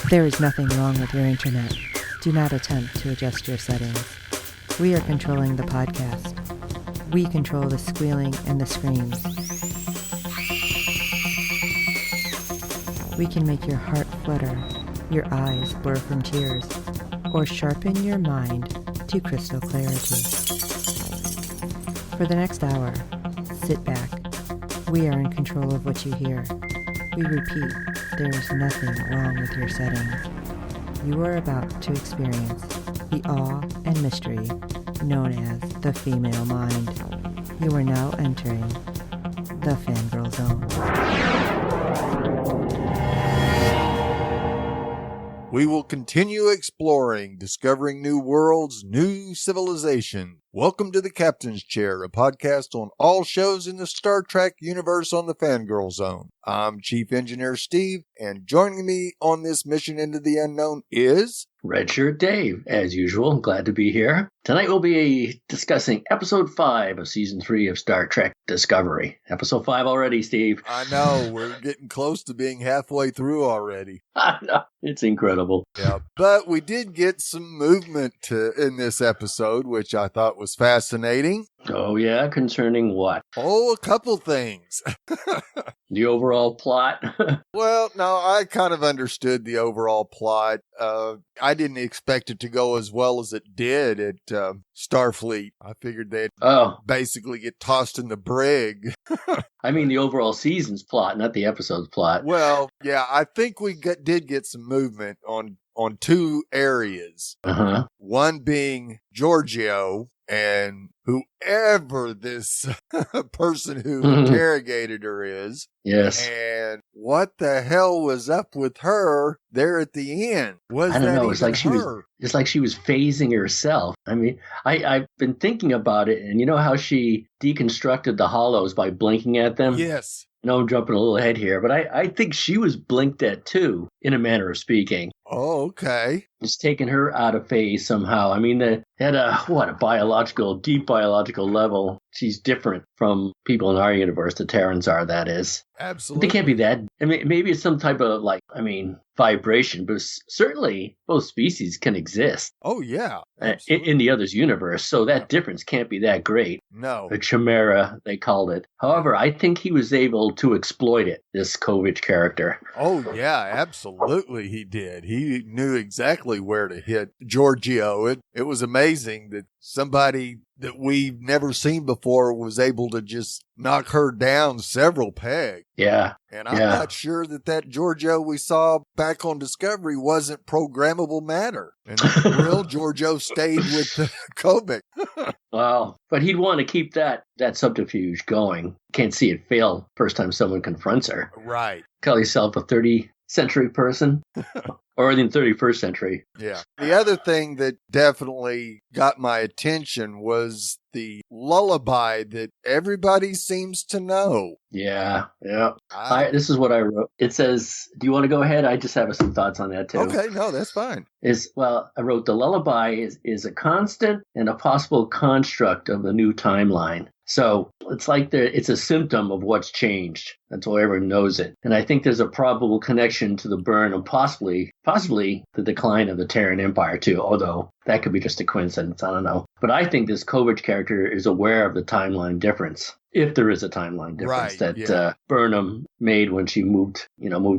There is nothing wrong with your internet. Do not attempt to adjust your settings. We are controlling the podcast. We control the squealing and the screams. We can make your heart flutter, your eyes blur from tears, or sharpen your mind to crystal clarity. For the next hour, sit back. We are in control of what you hear. We repeat, there is nothing wrong with your settings. You are about to experience the awe and mystery known as the female mind. You are now entering the Fangirl Zone. We will continue exploring, discovering new worlds, new civilization. Welcome to the Captain's Chair, a podcast on all shows in the Star Trek universe on the Fangirl Zone. I'm Chief Engineer Steve, and joining me on this mission into the unknown is... Redshirt Dave, as usual. Glad to be here. Tonight we'll be discussing Episode 5 of Season 3 of Star Trek Discovery. Episode 5 already, Steve. I know, we're getting close to being halfway through already. I know, it's incredible. Yeah, but we did get some movement in this episode, which I thought was fascinating. Oh yeah, concerning what? Oh, a couple things. The overall plot? Well, no, I kind of understood the overall plot. I didn't expect it to go as well as it did at Starfleet. I figured they'd basically get tossed in the brig. I mean the overall season's plot, not the episode's plot. Well, yeah, I think we did get some movement on two areas. Uh-huh. One being Georgiou, and whoever this person who interrogated her is. Yes. And what the hell was up with her there at the end? I don't know. It's like she was phasing herself. I mean, I've been thinking about it, and you know how she deconstructed the hollows by blinking at them? Yes. I know I'm jumping a little ahead here, but I think she was blinked at too, in a manner of speaking. Oh, okay. It's taken her out of phase somehow. I mean, at a deep biological level, she's different from people in our universe, the Terrans are, that is. Absolutely. They can't be that. I mean, maybe it's some type of, vibration, but certainly both species can exist. Oh, yeah. In the other's universe, so that difference can't be that great. No. The chimera, they called it. However, I think he was able to exploit it, this Kovich character. Oh, yeah, absolutely he did. He knew exactly where to hit Georgiou. It was amazing that somebody that we've never seen before was able to just knock her down several pegs. Yeah. And I'm not sure that Georgiou we saw back on Discovery wasn't programmable matter. And the real Georgiou stayed with Kobik. Well, but he'd want to keep that subterfuge going. Can't see it fail first time someone confronts her. Right. Call yourself a 30th century person. Or in the 31st century. Yeah. The other thing that definitely got my attention was the lullaby that everybody seems to know. Yeah. This is what I wrote. It says, do you want to go ahead? I just have some thoughts on that too. Okay, no, that's fine. I wrote the lullaby is a constant and a possible construct of the new timeline. So it's like it's a symptom of what's changed. That's why everyone knows it. And I think there's a probable connection to the burn and possibly the decline of the Terran Empire too, although that could be just a coincidence. I don't know. But I think this Kovich character is aware of the timeline difference. If there is a timeline difference Burnham made when she moved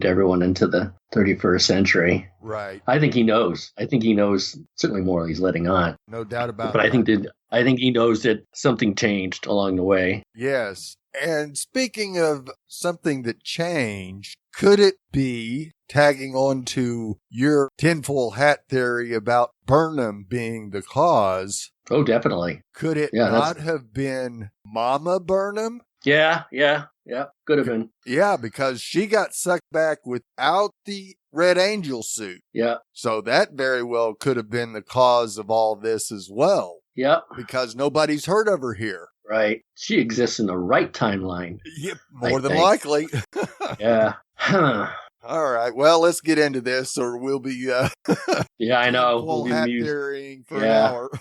everyone into the 31st century. Right. I think he knows. Certainly more than he's letting on. No doubt about but that. I think he knows that something changed along the way. Yes. And speaking of something that changed, could it be, tagging on to your tinfoil hat theory about Burnham being the cause? Oh, definitely. Could it not have been Mama Burnham? Yeah. Could have been. Yeah, because she got sucked back without the Red Angel suit. Yeah. So that very well could have been the cause of all this as well. Yep. Because nobody's heard of her here. Right. She exists in the right timeline. Yep, more than likely. Yeah. All right. Well, let's get into this, or we'll be. Yeah, I know. We'll be hat theorying for an hour.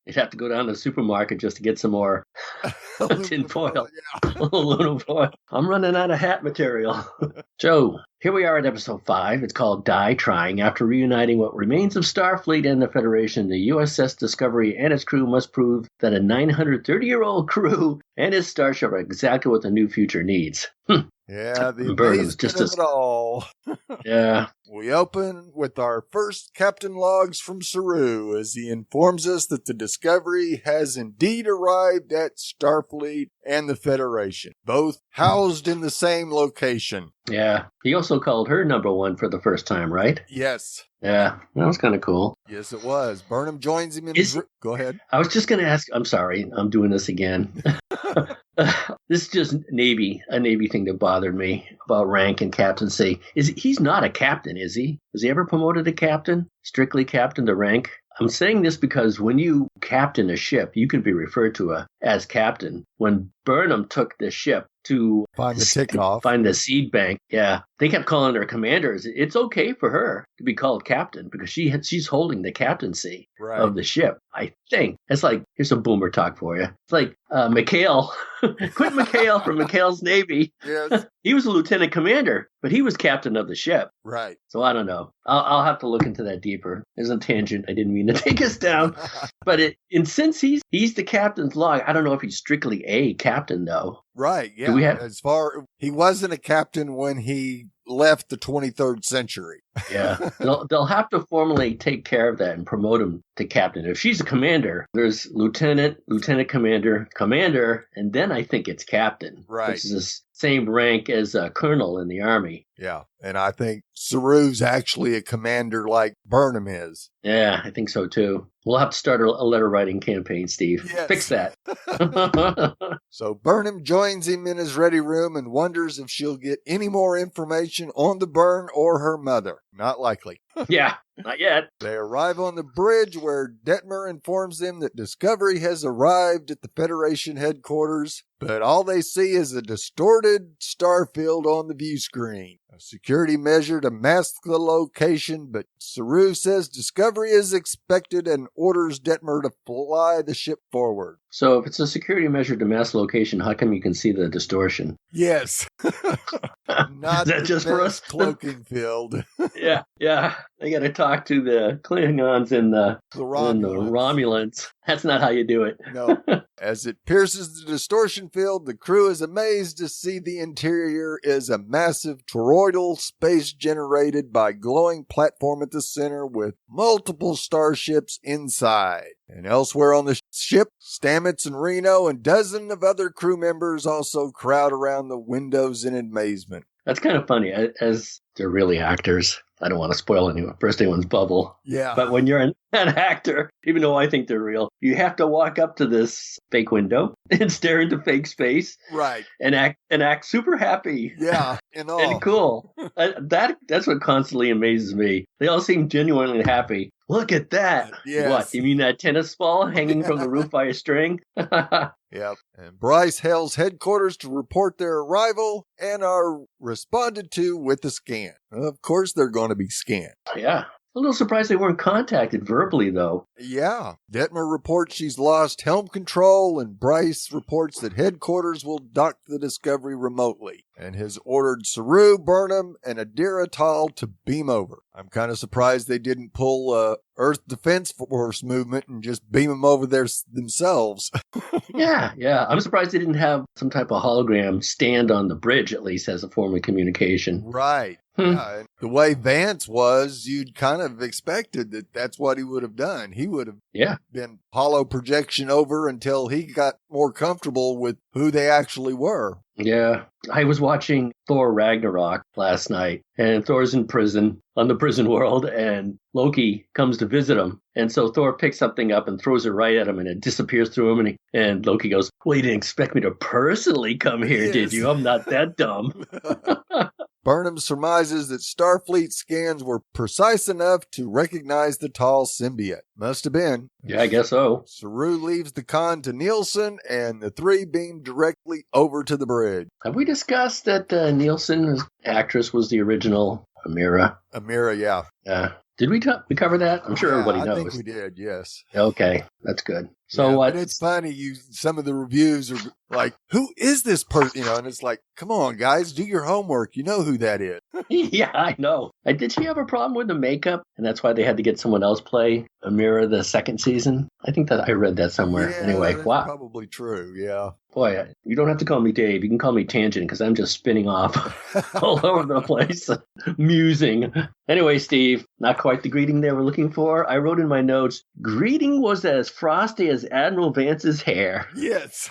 You'd have to go down to the supermarket just to get some more tin foil. Yeah. Aluminum foil. I'm running out of hat material. Joe, Here we are at episode 5. It's called Die Trying. After reuniting what remains of Starfleet and the Federation, the USS Discovery and its crew must prove that a 930-year-old crew and its starship are exactly what the new future needs. Yeah, the Burnham's amazement of it all. Yeah. We open with our first captain logs from Saru as he informs us that the Discovery has indeed arrived at Starfleet and the Federation, both housed in the same location. Yeah. He also called her number 1 for the first time, right? Yes. Yeah. That was kind of cool. Yes, it was. Burnham joins him in Go ahead. I was just going to ask. I'm sorry. I'm doing this again. This is just a Navy thing that bothered me about rank and captaincy. He's not a captain, is he? Was he ever promoted to captain? Strictly captain to rank? I'm saying this because when you captain a ship, you can be referred to as captain. When Burnham took the ship to find the seed bank, yeah, they kept calling her commanders. It's okay for her to be called captain because she's holding the captaincy of the ship. I think it's like, here's some boomer talk for you. It's like McHale, Quint McHale from McHale's Navy. Yes, he was a lieutenant commander, but he was captain of the ship. Right. So I don't know. I'll have to look into that deeper. There's a tangent. I didn't mean to take us down, but since he's the captain's log, I don't know if he's strictly a captain though. Right. Yeah. He wasn't a captain when he left the 23rd century. Yeah. They'll have to formally take care of that and promote him to captain. If she's a commander, there's lieutenant commander, and then I think it's captain. Right. Which is the same rank as a colonel in the Army. Yeah. And I think Saru's actually a commander like Burnham is. Yeah, I think so too. We'll have to start a letter writing campaign, Steve. Yes. Fix that. So Burnham joins him in his ready room and wonders if she'll get any more information on the burn or her mother. Not likely. Yeah, not yet. They arrive on the bridge where Detmer informs them that Discovery has arrived at the Federation headquarters, but all they see is a distorted starfield on the view screen. A security measure to mask the location, but Saru says Discovery is expected and orders Detmer to fly the ship forward. So if it's a security measure to mask location, how come you can see the distortion? Yes. Not is that just for us? Cloaking field. Yeah. They got to talk to the Klingons and the Romulans. That's not how you do it. No. As it pierces the distortion field, the crew is amazed to see the interior is a massive toroidal space generated by glowing platform at the center with multiple starships inside. And elsewhere on the ship, Stamets and Reno and dozens of other crew members also crowd around the windows in amazement. That's kind of funny, as they're really actors. I don't want to spoil anyone's bubble. Yeah. But when you're an actor, even though I think they're real, you have to walk up to this fake window and stare into fake space. Right. And act super happy. Yeah. And cool. That's what constantly amazes me. They all seem genuinely happy. Look at that. Yes. What, you mean that tennis ball hanging from the roof by a string? Yep. And Bryce hails headquarters to report their arrival and are responded to with a scan. Of course they're going to be scanned. Yeah. A little surprised they weren't contacted verbally, though. Yeah. Detmer reports she's lost helm control, and Bryce reports that headquarters will dock the Discovery remotely and has ordered Saru, Burnham, and Adira Tal to beam over. I'm kind of surprised they didn't pull Earth Defense Force movement and just beam them over there themselves. Yeah. I'm surprised they didn't have some type of hologram stand on the bridge, at least, as a form of communication. Right. Yeah, and the way Vance was, you'd kind of expected that that's what he would have done. He would have been hollow projection over until he got more comfortable with who they actually were. Yeah. I was watching Thor Ragnarok last night, and Thor's in prison on the prison world, and Loki comes to visit him. And so Thor picks something up and throws it right at him, and it disappears through him. And Loki goes, "Well, you didn't expect me to personally come here, did you? I'm not that dumb." Burnham surmises that Starfleet scans were precise enough to recognize the tall symbiote. Must have been. Yeah, I guess so. Saru leaves the con to Nielsen, and the three beam directly over to the bridge. Have we discussed that Nielsen, his actress, was the original Amira. Amira, yeah. Did we cover that? I'm sure everybody knows. I think we did, yes. Okay, that's good. So yeah, what? But it's funny. Some of the reviews are like, "Who is this person?" And it's like, "Come on, guys, do your homework. You know who that is." Yeah, I know. Did she have a problem with the makeup, and that's why they had to get someone else play Amira the second season? I think that I read that somewhere. Yeah, anyway, that's wow. probably true. Yeah. Boy, you don't have to call me Dave. You can call me Tangent because I'm just spinning off all over the place, musing. Anyway, Steve, not quite the greeting they were looking for. I wrote in my notes, greeting was as frosty as Admiral Vance's hair. Yes.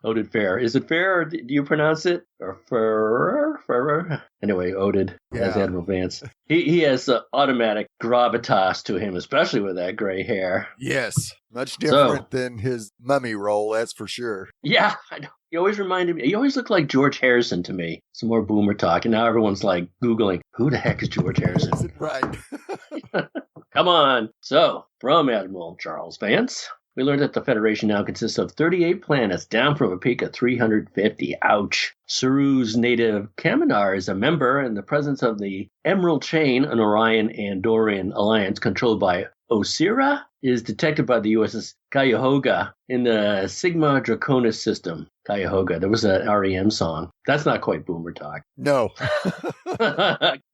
Oded Fair. Is it fair, or do you pronounce it? Or Ferrer? Anyway, Oded as Admiral Vance. He has automatic gravitas to him, especially with that gray hair. Yes. Much different than his mummy role, that's for sure. Yeah, I know. He always reminded me, he always looked like George Harrison to me. Some more boomer talk. And now everyone's like Googling, who the heck is George Harrison? Right. Come on. So, from Admiral Charles Vance, we learned that the Federation now consists of 38 planets, down from a peak of 350. Ouch. Saru's native Kaminar is a member in the presence of the Emerald Chain, an Orion-Andorian alliance controlled by Osira, is detected by the USS Cuyahoga in the Sigma Draconis system. Cuyahoga. There was an REM song. That's not quite boomer talk. No.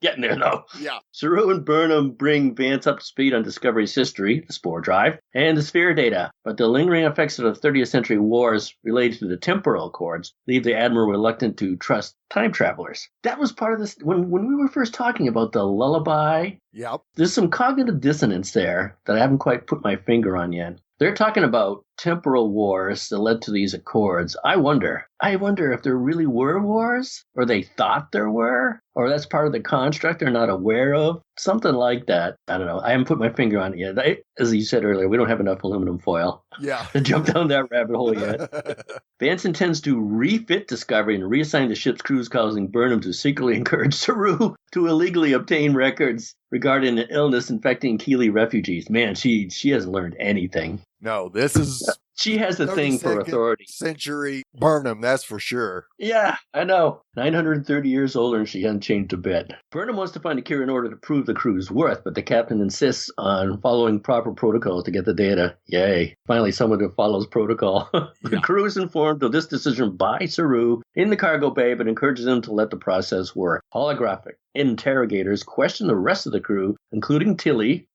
Getting there, though. Yeah. Saru and Burnham bring Vance up to speed on Discovery's history, the spore drive, and the sphere data. But the lingering effects of the 30th century wars related to the temporal accords leave the Admiral reluctant to trust time travelers. That was part of this. When we were first talking about the lullaby, Yep. there's some cognitive dissonance there that I haven't quite put my finger on yet. They're talking about temporal wars that led to these accords. I wonder if there really were wars, or they thought there were, or that's part of the construct they're not aware of. Something like that. I don't know. I haven't put my finger on it yet. As you said earlier, we don't have enough aluminum foil to jump down that rabbit hole yet. Vance intends to refit Discovery and reassign the ship's crews, causing Burnham to secretly encourage Saru to illegally obtain records regarding an illness infecting Keeley refugees. Man, she hasn't learned anything. No, this is... She has a thing for authority. Century Burnham, that's for sure. Yeah, I know. 930 years older and she hasn't changed a bit. Burnham wants to find a cure in order to prove the crew's worth, but the captain insists on following proper protocols to get the data. Yay. Finally, someone who follows protocol. The crew is informed of this decision by Saru in the cargo bay, but encourages them to let the process work. Holographic interrogators question the rest of the crew, including Tilly,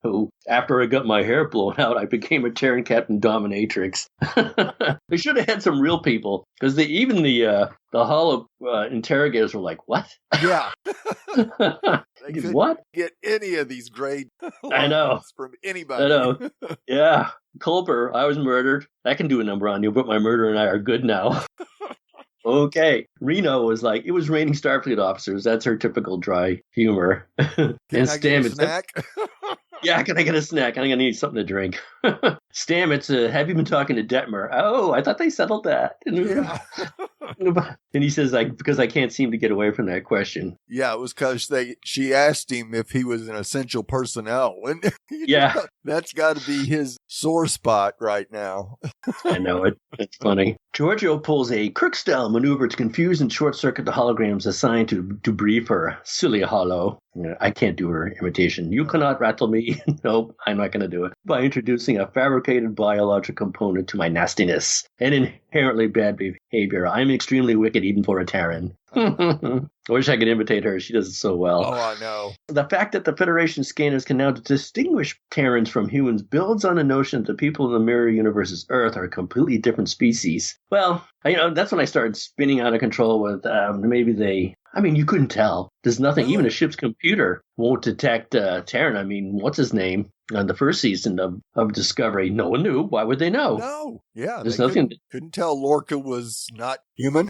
who, after I got my hair blown out, I became a Terran Captain Dominatrix. They should have had some real people, because even the holo interrogators were like, what? Yeah. They couldn't what? Get any of these grade I know. from anybody. I know. Yeah. Culper, I was murdered. I can do a number on you, but my murder and I are good now. Okay. Reno was like, it was raining Starfleet officers. That's her typical dry humor. Can I get a snack? Yeah, can I get a snack? I'm going to need something to drink. Stamets, have you been talking to Detmer? Oh, I thought they settled that. Yeah. And he says, because I can't seem to get away from that question. Yeah, it was because she asked him if he was an essential personnel. And yeah. That's got to be his sore spot right now. I know it. It's funny. Giorgio pulls a Kirk-style maneuver to confuse and short-circuit the holograms assigned to brief her. Silly holo. I can't do her imitation. You cannot rattle me. Nope, I'm not going to do it. By introducing a fabricated biological component to my nastiness and inherently bad behavior. I'm extremely wicked even for a Terran. I wish I could imitate her. She does it so well. Oh, I know. The fact that the Federation scanners can now distinguish Terrans from humans builds on the notion that the people in the mirror universe's Earth are a completely different species. Well, that's when I started spinning out of control with maybe they... you couldn't tell. There's nothing. No. Even a ship's computer won't detect Terran. what's his name? On the first season of Discovery, no one knew. Why would they know? No. Yeah. There's nothing. Couldn't tell Lorca was not human.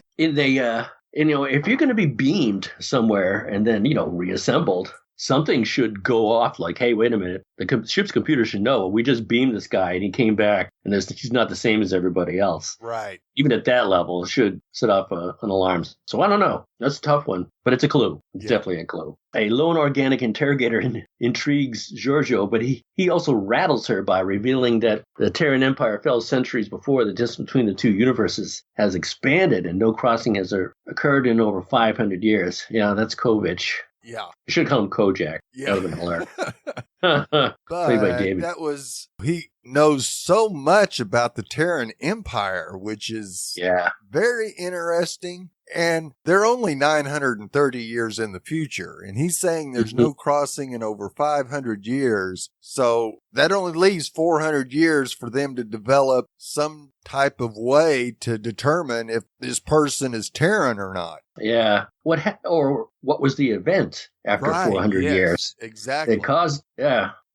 If you're going to be beamed somewhere and then, reassembled, something should go off like, hey, wait a minute. The ship's computer should know. We just beamed this guy and he came back and he's not the same as everybody else. Right. Even at that level, it should set off an alarm. So I don't know. That's a tough one, but it's a clue. It's definitely a clue. A lone organic interrogator intrigues Giorgio, but he also rattles her by revealing that the Terran Empire fell centuries before. The distance between the two universes has expanded and no crossing has occurred in over 500 years. Yeah, that's Kovich. Yeah. You should call him Kojak. Yeah. That would have been hilarious. But by David. he knows so much about the Terran Empire, which is very interesting. And they're only 930 years in the future. And he's saying there's no crossing in over 500 years. So that only leaves 400 years for them to develop some type of way to determine if this person is Terran or not. Yeah. What was the event after 400 years? Exactly. It caused,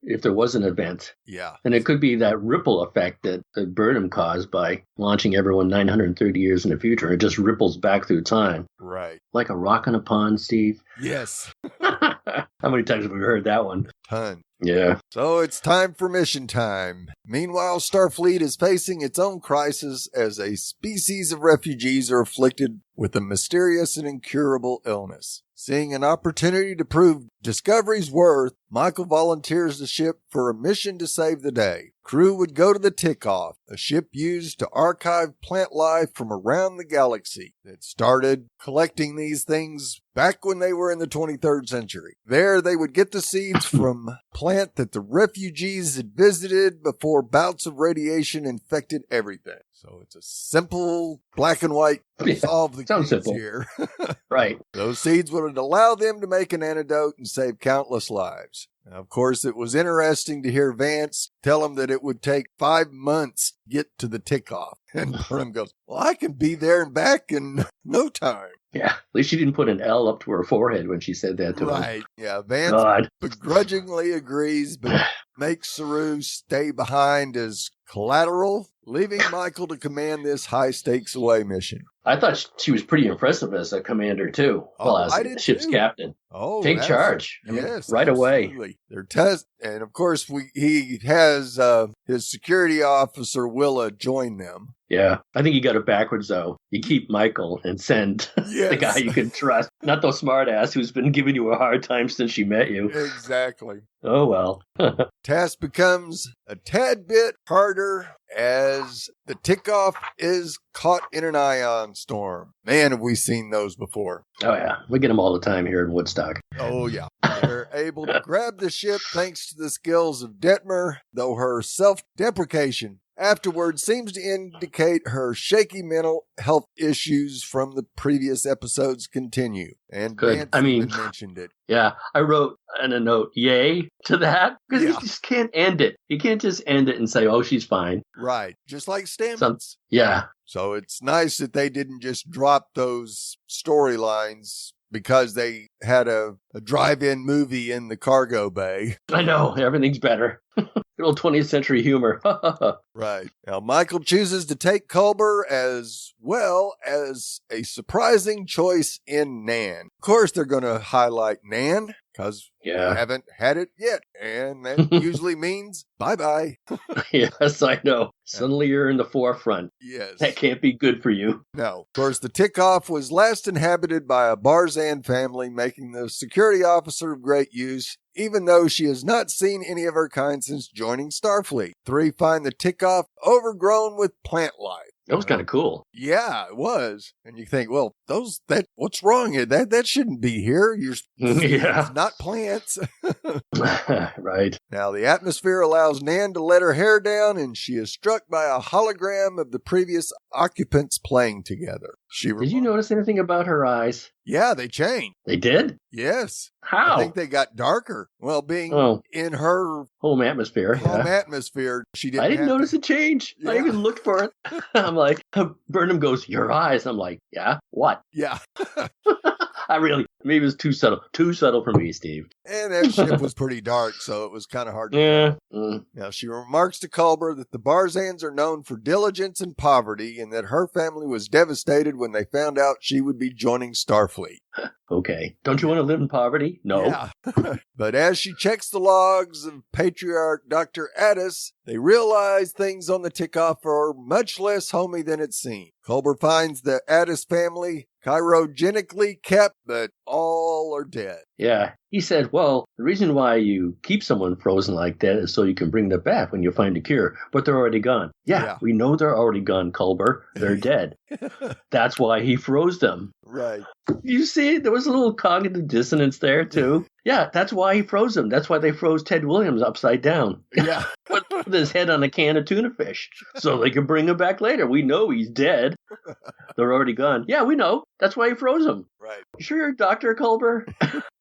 if there was an event. Yeah. And it could be that ripple effect that Burnham caused by launching everyone 930 years in the future. It just ripples back through time. Right. Like a rock in a pond, Steve. Yes. How many times have we heard that one? Ton. Yeah. So it's time for mission time. Meanwhile, Starfleet is facing its own crisis as a species of refugees are afflicted with a mysterious and incurable illness. Seeing an opportunity to prove Discovery's worth, Michael volunteers the ship for a mission to save the day. Crew would go to the Tick-Off, a ship used to archive plant life from around the galaxy that started collecting these things back when they were in the 23rd century. There they would get the seeds from plant that the refugees had visited before bouts of radiation infected everything. So it's a simple black and white solve the case here. Right. Those seeds would allow them to make an antidote and save countless lives. Now, of course, it was interesting to hear Vance tell him that it would take 5 months to get to the Tick-Off. And Burnham goes, well, I can be there and back in no time. Yeah, at least she didn't put an L up to her forehead when she said that to him. Right. Yeah, Vance begrudgingly agrees, but makes Saru stay behind as collateral, leaving Michael to command this high-stakes away mission. I thought she was pretty impressive as a commander, too. Well, as the ship's captain. Oh, take charge. Yes, right away. They're and of course, he has his security officer Willa join them. Yeah, I think you got it backwards though. You keep Michael and send the guy you can trust, not the smartass who's been giving you a hard time since she met you. Exactly. Oh well. Task becomes a tad bit harder as the Tick-Off is caught in an ion storm. Man, have we seen those before. Oh yeah, we get them all the time here in Woodstock. Oh yeah. They're able to grab the ship thanks to the skills of Detmer, though her self-deprecation afterwards seems to indicate her shaky mental health issues from the previous episodes continue. And good. Vance mentioned it. Yeah, I wrote in a note, yay to that, because you just can't end it. You can't just end it and say, oh, she's fine. Right. Just like Stamets. Yeah. So it's nice that they didn't just drop those storylines because they had a drive-in movie in the cargo bay. I know. Everything's better. Good old 20th century humor. Right. Now, Michael chooses to take Culber as well as a surprising choice in Nan. Of course, they're going to highlight Nan because we haven't had it yet. And that usually means bye-bye. Yes, I know. Suddenly you're in the forefront. Yes. That can't be good for you. No. Of course, the Tick-Off was last inhabited by a Barzan family, making the security officer of great use, even though she has not seen any of her kind since joining Starfleet. 3 find the Tick-Off overgrown with plant life. That was kind of cool. Yeah, it was. And you think, well, what's wrong here? That shouldn't be here. It's not plants. Right. Now, the atmosphere allows Nan to let her hair down, and she is struck by a hologram of the previous occupants playing together. Did you notice anything about her eyes? Yeah, they changed. They did? Yes. How? I think they got darker. Well, being in her home atmosphere. She didn't. I didn't notice a change. Yeah. I even looked for it. I'm like, Burnham goes, your eyes. I'm like, yeah, what? Yeah. Maybe it was too subtle. Too subtle for me, Steve. And that ship was pretty dark, so it was kind of hard to Yeah. tell. Now, she remarks to Culber that the Barzans are known for diligence and poverty, and that her family was devastated when they found out she would be joining Starfleet. Okay. Don't you want to live in poverty? No. Yeah. But as she checks the logs of Patriarch Dr. Addis, they realize things on the Tikoff are much less homey than it seemed. Culber finds the Addis family cryogenically kept, but all are dead. Yeah. He said, well, the reason why you keep someone frozen like that is so you can bring them back when you find a cure, but they're already gone. Yeah. We know they're already gone, Culber. They're dead. That's why he froze them. Right. You see, there was a little cognitive dissonance there, too. Yeah, that's why he froze them. That's why they froze Ted Williams upside down. Yeah. With his head on a can of tuna fish so they can bring him back later. We know he's dead. They're already gone. Yeah, we know. That's why he froze him. Right. You sure you're Dr. Culber?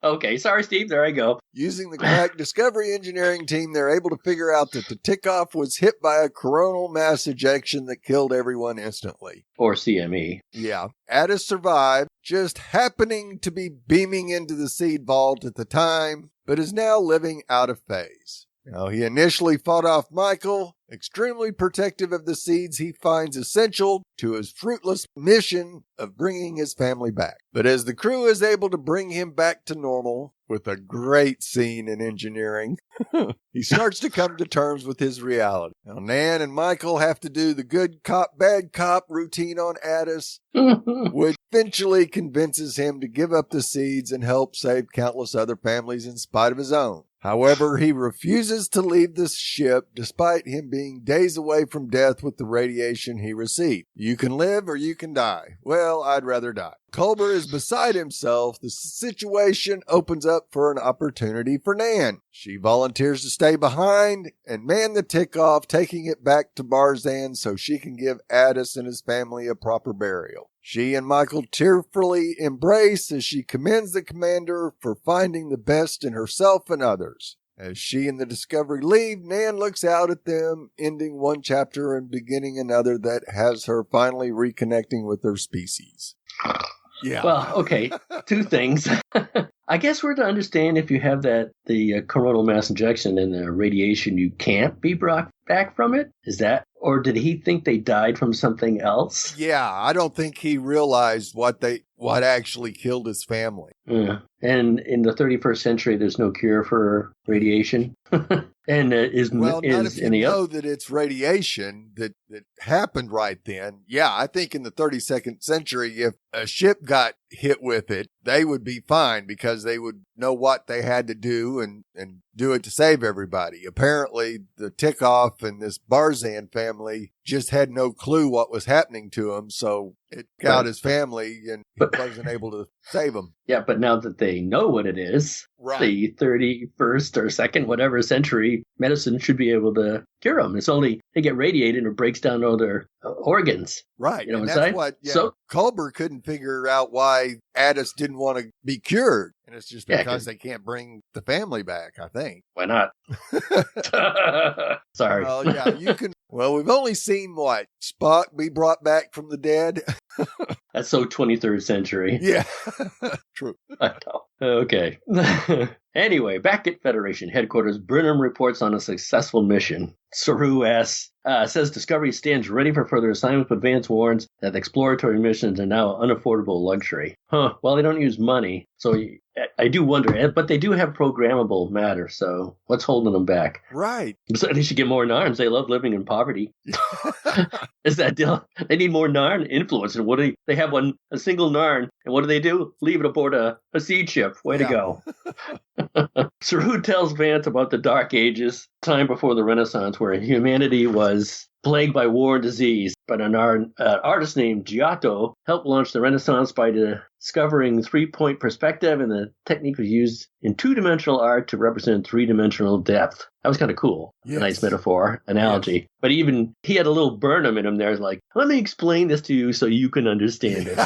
Okay, sorry, Steve. There I go. Using the crack Discovery engineering team, they're able to figure out that the Tikoff was hit by a coronal mass ejection that killed everyone instantly. Or CME. Yeah. Addis survived, just happening to be beaming into the seed vault at the time, but is now living out of phase. Now, he initially fought off Michael, extremely protective of the seeds he finds essential to his fruitless mission of bringing his family back. But as the crew is able to bring him back to normal, with a great scene in engineering, he starts to come to terms with his reality. Now, Nan and Michael have to do the good cop, bad cop routine on Addis, which eventually convinces him to give up the seeds and help save countless other families in spite of his own. However, he refuses to leave the ship despite him being days away from death with the radiation he received. You can live or you can die. Well, I'd rather die. Culber is beside himself. The situation opens up for an opportunity for Nan. She volunteers to stay behind and man the Tikoff, taking it back to Barzan so she can give Addis and his family a proper burial. She and Michael tearfully embrace as she commends the commander for finding the best in herself and others. As she and the Discovery leave, Nan looks out at them, ending one chapter and beginning another that has her finally reconnecting with her species. Yeah. Well, okay, two things. I guess we're to understand if you have the coronal mass injection and the radiation, you can't be brought back from it? Is that, or did he think they died from something else? Yeah, I don't think he realized what actually killed his family. Yeah. And in the 31st century, there's no cure for radiation. And not if you know that it's radiation that happened right then. Yeah, I think in the 32nd century, if a ship got hit with it, they would be fine because they would know what they had to do and do it to save everybody. Apparently, the Tikoff and this Barzan family just had no clue what was happening to him, so it got his family and he wasn't able to save them. Yeah, but now that they know what it is, right, the 31st or 2nd, whatever century, medicine should be able to cure them. It's only they get radiated and it breaks down all their organs. Right. You know and what that's I'm saying? what Culber couldn't figure out why Addis didn't want to be cured. And it's just because they can't bring the family back, I think. Why not? Sorry. Well, yeah, you can. Well, we've only seen Spock be brought back from the dead. That's so 23rd century. Yeah. True. I know. Okay. Anyway, back at Federation headquarters, Burnham reports on a successful mission. Saru says Discovery stands ready for further assignments, but Vance warns that exploratory missions are now an unaffordable luxury. Well, they don't use money, so I do wonder. But they do have programmable matter, so what's holding them back? Right. So they should get more Narns. They love living in poverty. Is that deal? They need more Narn influence. And what do they have? A single Narn, and what do? Leave it aboard a seed ship. Way to go. Saru tells Vance about the Dark Ages, time before the Renaissance, where humanity was plagued by war and disease. But an artist named Giotto helped launch the Renaissance by discovering three-point perspective, and the technique was used in two-dimensional art to represent three-dimensional depth. That was kind of cool. Yes. A nice metaphor, analogy. Yes. But even he had a little Burnham in him there, like, let me explain this to you so you can understand it.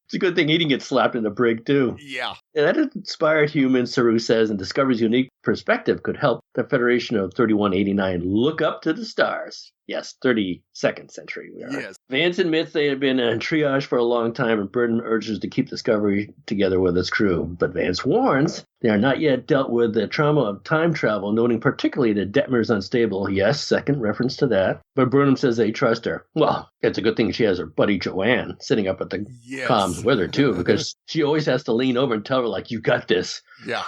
It's a good thing he didn't get slapped in the brig, too. Yeah. And that inspired humans, Saru says, and Discovery's unique perspective could help the Federation of 3189 look up to the stars. Yes, 32nd century. We are. Yes. Vance admits they had been in triage for a long time, and Burnham urges to keep Discovery together with its crew. But Vance warns they are not yet dealt with the trauma of time travel, noting particularly that Detmer is unstable. Yes, second reference to that. But Burnham says they trust her. Well, it's a good thing she has her buddy Joanne sitting up at the comms with her, too, because she always has to lean over and tell her, like, you got this. Yeah.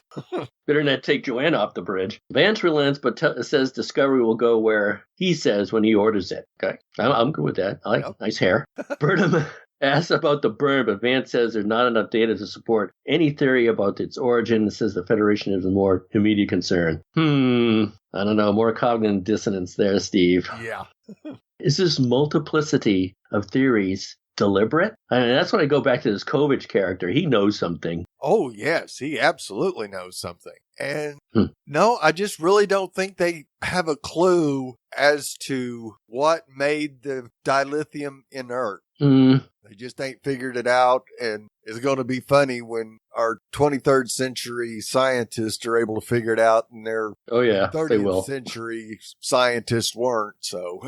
Better not take Joanne off the bridge. Vance relents, but says Discovery will go where he says when he orders it. Okay, I'm good with that. I like nice hair. Burnham asks about the burn, but Vance says there's not enough data to support any theory about its origin and says the Federation is a more immediate concern. I don't know. More cognitive dissonance there, Steve. Yeah. Is this multiplicity of theories deliberate? I mean, that's when I go back to this Kovich character. He knows something. Oh, yes. He absolutely knows something. And no, I just really don't think they have a clue as to what made the dilithium inert. They just ain't figured it out, and it's going to be funny when our 23rd century scientists are able to figure it out, and their 30th century scientists weren't, so.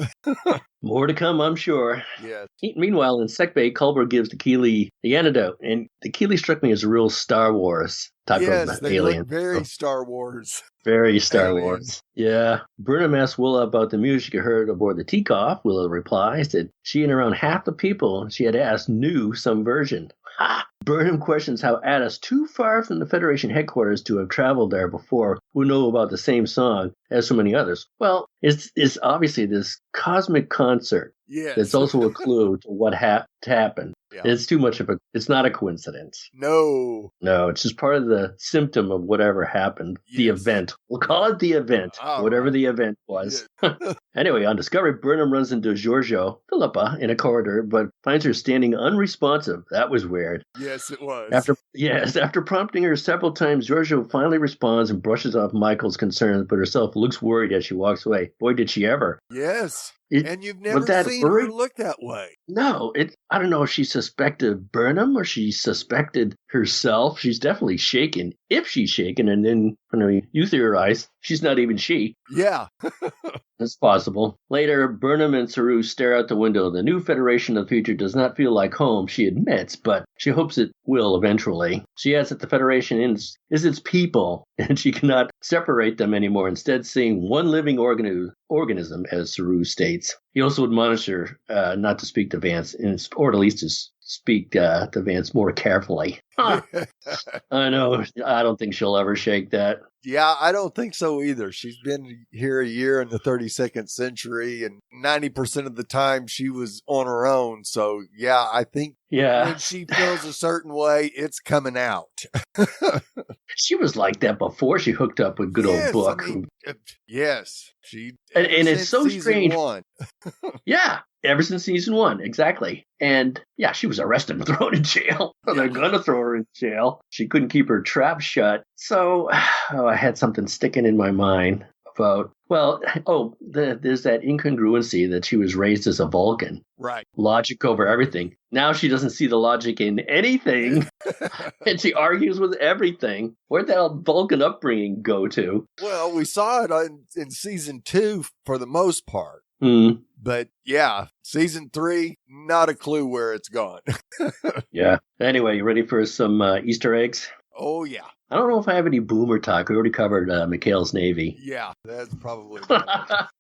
More to come, I'm sure. Yes. Meanwhile, in Sickbay, Culber gives the Keeley the antidote, and the Keeley struck me as a real Star Wars type of alien. Yes, they look very Star Wars. Very Star Wars. Yeah. Burnham asks Willa about the music she heard aboard the Teacock. Willa replies that she and around half the people she had asked knew some version. Ha! Burnham questions how Addis, too far from the Federation headquarters to have traveled there before, would know about the same song as so many others. Well, it's obviously this cosmic concert. Yes. It's also a clue to what happened. Yeah. It's too much of it's not a coincidence. No, it's just part of the symptom of whatever happened. Yes. The event. We'll call it the event, whatever the event was. Yes. Anyway, on Discovery, Burnham runs into Giorgio Philippa in a corridor, but finds her standing unresponsive. That was weird. Yes, it was. After prompting her several times, Giorgio finally responds and brushes off Michael's concerns, but herself looks worried as she walks away. Boy, did she ever. Yes. And you've never seen her look that way. No, I don't know if she suspected Burnham or she suspected herself. She's definitely shaken. If she's shaken, and then you theorize she's not even she. Yeah. It's possible. Later, Burnham and Saru stare out the window. The new Federation of the future does not feel like home, she admits, but she hopes it will eventually. She adds that the Federation is its people, and she cannot separate them anymore, instead seeing one living organism, as Saru states. He also admonished her not to speak to Vance, or at least to speak to Vance more carefully. I know. I don't think she'll ever shake that. Yeah, I don't think so either. She's been here a year in the 32nd century, and 90% of the time she was on her own. So, yeah, I think when she feels a certain way, it's coming out. She was like that before she hooked up with good old Book. I mean, yes. And it's so strange. One. Yeah. Ever since season 1, exactly. And yeah, she was arrested and thrown in jail. They're going to throw her in jail. She couldn't keep her trap shut. So I had something sticking in my mind about, there's that incongruency that she was raised as a Vulcan. Right. Logic over everything. Now she doesn't see the logic in anything. And she argues with everything. Where'd that Vulcan upbringing go to? Well, we saw it in season 2 for the most part. But yeah, season 3, not a clue where it's gone. Yeah. Anyway, you ready for some Easter eggs? Oh, yeah. I don't know if I have any boomer talk. We already covered McHale's Navy. Yeah, that's probably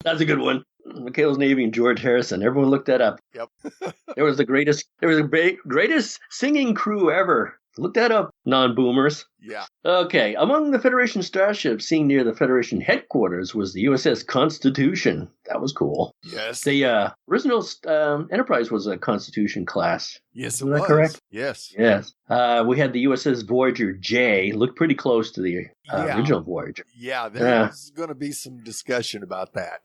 That's a good one. McHale's Navy and George Harrison. Everyone looked that up. Yep. There was the greatest singing crew ever. Look that up, non-boomers. Yeah. Okay. Among the Federation starships seen near the Federation headquarters was the USS Constitution. That was cool. Yes. The original Enterprise was a Constitution class. Yes, Is that correct? Yes. Yes. We had the USS Voyager J. Looked pretty close to the original Voyager. Yeah, there's going to be some discussion about that.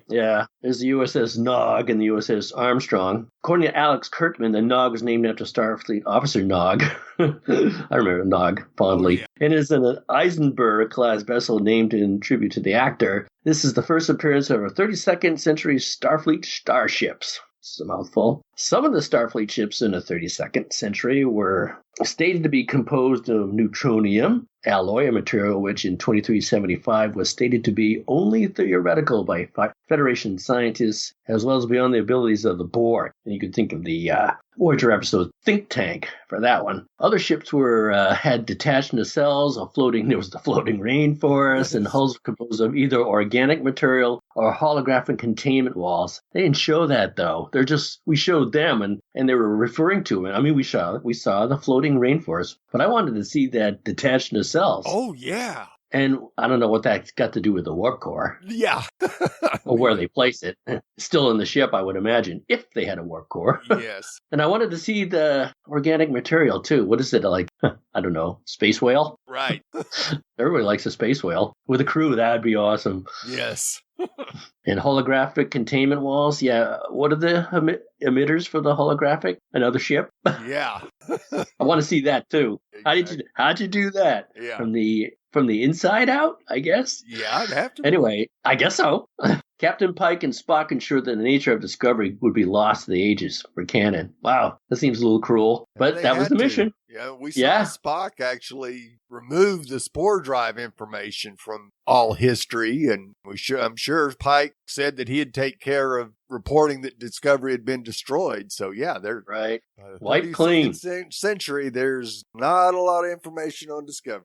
Yeah. There's the USS Nog and the USS Armstrong. According to Alex Kurtzman, the Nog was named after Starfleet Officer Nog. I remember Nog fondly. Oh, yeah. And is an Eisenberg-class vessel named in tribute to the actor. This is the first appearance of our 32nd century Starfleet starships. It's a mouthful. Some of the Starfleet ships in the 32nd century were stated to be composed of neutronium alloy, a material which in 2375 was stated to be only theoretical by Federation scientists, as well as beyond the abilities of the Borg. And you could think of the Voyager episode Think Tank for that one. Other ships had detached nacelles, there was the floating rainforest, and hulls composed of either organic material or holographic containment walls. They didn't show that though. We showed them and they were referring to it. I mean, we saw the floating rainforest, but I wanted to see that detached nacelles. Oh, yeah. And I don't know what that's got to do with the warp core. Yeah. Or where they place it. Still in the ship, I would imagine, if they had a warp core. Yes. And I wanted to see the organic material, too. What is it, like, I don't know, space whale? Right. Everybody likes a space whale. With a crew, that'd be awesome. Yes. And holographic containment walls, yeah. What are the emitters for the holographic? Another ship? Yeah. I want to see that, too. Exactly. How'd you do that? Yeah. From the inside out, I guess? Yeah, I'd have to. Anyway, I guess so. Captain Pike and Spock ensured that the nature of Discovery would be lost to the ages for canon. Wow, that seems a little cruel, but that was the mission. Yeah, we saw Spock actually remove the spore drive information from all history, and I'm sure Pike said that he'd take care of reporting that Discovery had been destroyed. So yeah, they're right. Wipe clean. Century, there's not a lot of information on Discovery.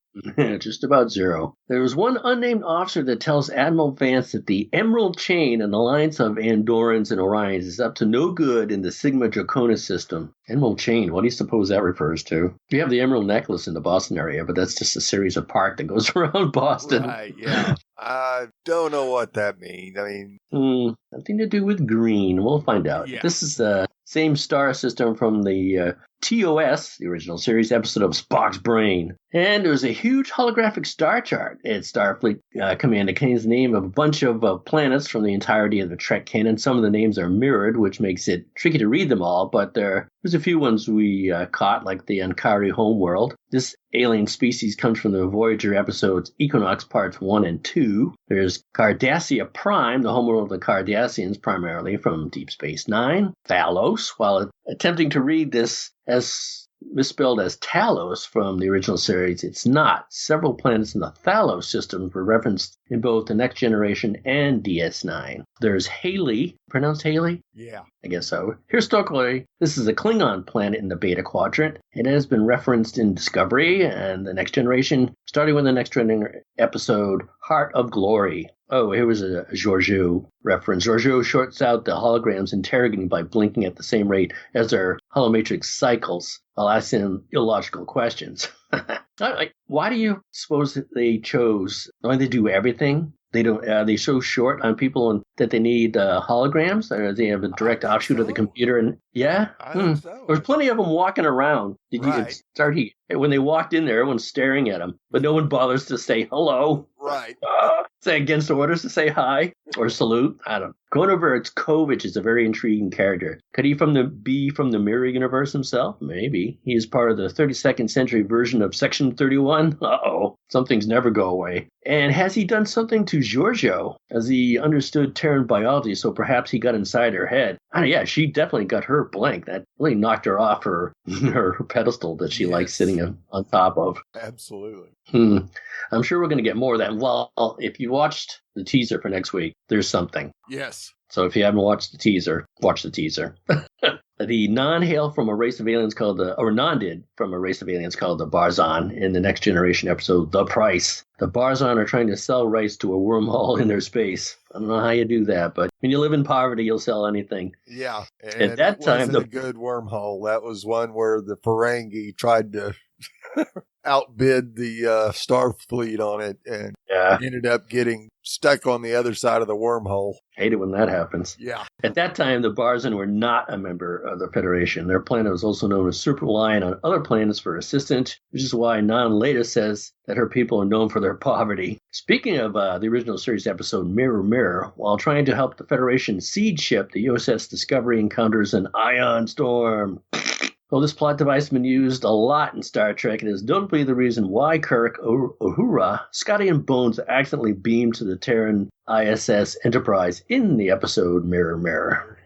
Just about zero. There was one unnamed officer that tells Admiral Vance that the Emerald Chain, an alliance of Andorans and Orions, is up to no good in the Sigma Draconis system. Emerald Chain, what do you suppose that refers to? We have the Emerald Necklace in the Boston area, but that's just a series of park that goes around Boston. Right, yeah. I don't know what that means. I mean... nothing to do with green. We'll find out. Yeah. This is the same star system from the TOS, the original series episode of Spock's Brain. And there was a huge holographic star chart at Starfleet Command. It contains the name of a bunch of planets from the entirety of the Trek canon. Some of the names are mirrored, which makes it tricky to read them all, but there's a few ones we caught, like the Ankari homeworld. This alien species comes from the Voyager episodes Equinox Parts 1 and 2. There's Cardassia Prime, the homeworld of the Cardassians, primarily from Deep Space Nine. Thalos, while attempting to read this as misspelled as Talos from the original series, it's not. Several planets in the Thalos system were referenced in both the Next Generation and DS9. There's Haley, pronounced Haley? Yeah. I guess so. Historically, this is a Klingon planet in the Beta Quadrant. It has been referenced in Discovery and the Next Generation, starting with the Next Generation episode Heart of Glory. Oh, here was a Georgiou reference. Georgiou shorts out the holograms interrogating by blinking at the same rate as their holomatrix cycles while asking them illogical questions. Why do you suppose that they chose? Don't they do everything? They don't. Are they so short on people that they need holograms, or they have a direct offshoot of the computer? And yeah, I think so. There's plenty of them walking around. Did you start? When they walked in there, everyone's staring at them, but no one bothers to say hello. Right. Say against orders to say hi or salute. I don't know. Konoverts is a very intriguing character. Could he be from the Mirror Universe himself? Maybe. He is part of the 32nd century version of Section 31. Uh-oh. Some things never go away. And has he done something to Georgiou, as he understood Terran biology, so perhaps he got inside her head? Yeah, she definitely got her blank. That really knocked her off her pedestal that she likes sitting on top of. Absolutely. I'm sure we're going to get more of that. Well, if you watched the teaser for next week, there's something. Yes. So if you haven't watched the teaser, watch the teaser. The non-hail from a race of aliens called non-did from a race of aliens called the Barzan in the Next Generation episode, The Price. The Barzan are trying to sell rice to a wormhole in their space. I don't know how you do that, but when you live in poverty, you'll sell anything. Yeah. And at that time, wasn't a good wormhole. That was one where the Ferengi tried to outbid the Starfleet on it and ended up getting stuck on the other side of the wormhole. Hate it when that happens. Yeah. At that time, the Barzan were not a member of the Federation. Their planet was also known as super reliant on other planets for assistance, which is why Nan later says that her people are known for their poverty. Speaking of the original series episode Mirror Mirror, while trying to help the Federation siege ship, the USS Discovery encounters an ion storm. Well, this plot device has been used a lot in Star Trek and is notably the reason why Kirk, Uhura, Scotty, and Bones accidentally beamed to the Terran ISS Enterprise in the episode Mirror Mirror.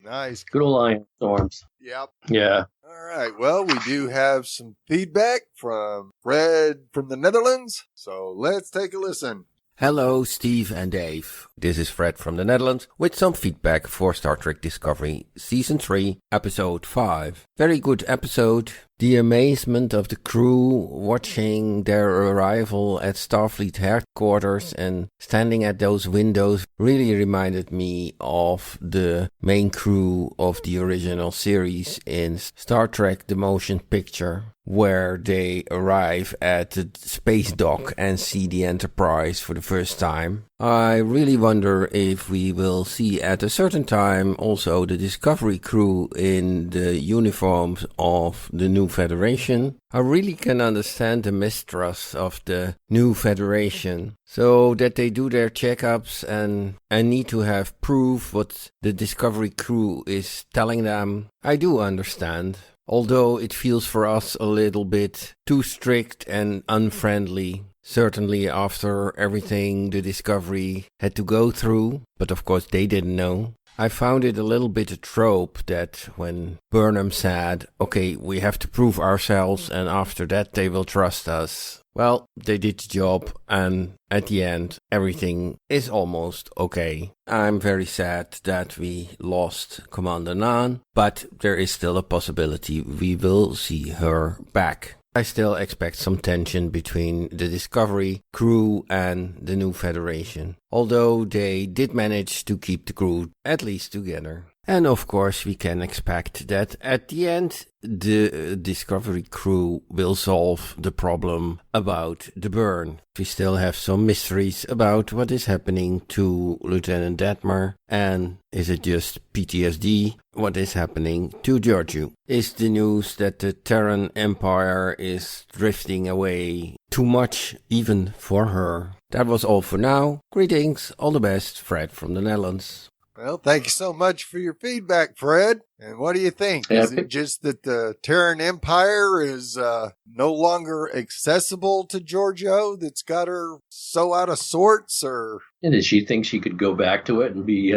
Nice. Good old ion storms. Yep. Yeah. All right. Well, we do have some feedback from Fred from the Netherlands. So let's take a listen. Hello, Steve and Dave. This is Fred from the Netherlands with some feedback for Star Trek Discovery Season 3, Episode 5. Very good episode. The amazement of the crew watching their arrival at Starfleet headquarters and standing at those windows really reminded me of the main crew of the original series in Star Trek The Motion Picture, where they arrive at the space dock and see the Enterprise for the first time. I really wonder if we will see at a certain time also the Discovery crew in the uniforms of the New Federation. I really can understand the mistrust of the New Federation, so that they do their checkups and need to have proof what the Discovery crew is telling them. I do understand. Although it feels for us a little bit too strict and unfriendly, certainly after everything the Discovery had to go through, but of course they didn't know. I found it a little bit a trope that when Burnham said, okay, we have to prove ourselves and after that they will trust us. Well, they did the job and at the end everything is almost okay. I'm very sad that we lost Commander Nhan, but there is still a possibility we will see her back. I still expect some tension between the Discovery crew and the New Federation, although they did manage to keep the crew at least together. And of course we can expect that at the end the Discovery crew will solve the problem about the burn. We still have some mysteries about what is happening to Lieutenant Detmer, and is it just PTSD? What is happening to Georgiou? Is the news that the Terran Empire is drifting away too much even for her? That was all for now. Greetings, all the best, Fred from the Netherlands. Well, thank you so much for your feedback, Fred. And what do you think? Is it just that the Terran Empire is no longer accessible to Georgiou that's got her so out of sorts? Or Does she think she could go back to it and be,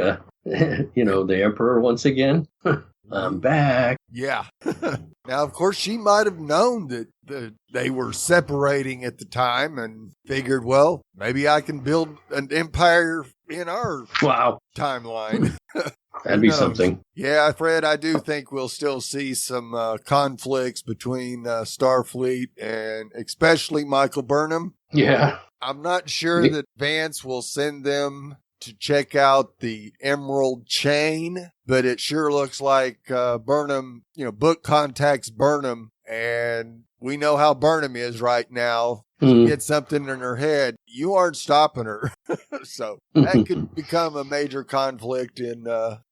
the Emperor once again? I'm back. Yeah. Now, of course, she might have known that they were separating at the time and figured, well, maybe I can build an empire in our timeline. That'd be something. Yeah, Fred, I do think we'll still see some conflicts between Starfleet and especially Michael Burnham. Yeah. I'm not sure that Vance will send them to check out the Emerald Chain, but it sure looks like Burnham, Book contacts Burnham, and we know how Burnham is right now. She gets something in her head, you aren't stopping her. So that could become a major conflict in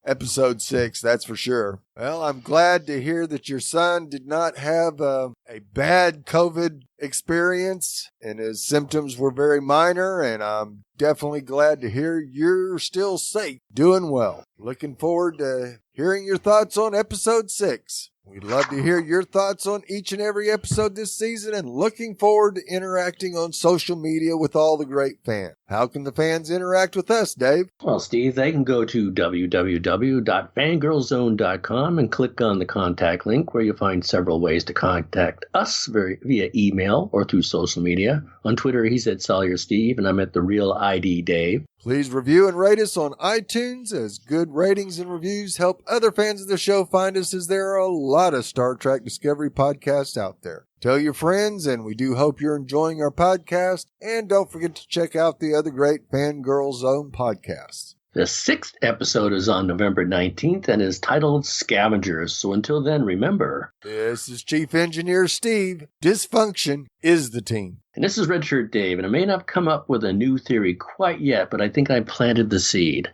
episode 6, that's for sure. Well, I'm glad to hear that your son did not have a bad COVID experience and his symptoms were very minor, and I'm definitely glad to hear you're still safe, doing well. Looking forward to hearing your thoughts on episode 6. We'd love to hear your thoughts on each and every episode this season and looking forward to interacting on social media with all the great fans. How can the fans interact with us, Dave? Well, Steve, they can go to www.fangirlzone.com and click on the contact link where you'll find several ways to contact us via email or through social media. On Twitter, he's at Sawyer Steve, and I'm at The Real ID Dave. Please review and rate us on iTunes, as good ratings and reviews help other fans of the show find us, as there are a lot of Star Trek Discovery podcasts out there. Tell your friends, and we do hope you're enjoying our podcast. And don't forget to check out the other great Fangirl Zone podcasts. The 6th episode is on November 19th and is titled Scavengers. So until then, remember, this is Chief Engineer Steve. Dysfunction is the team. And this is Redshirt Dave, and I may not have come up with a new theory quite yet, but I think I planted the seed.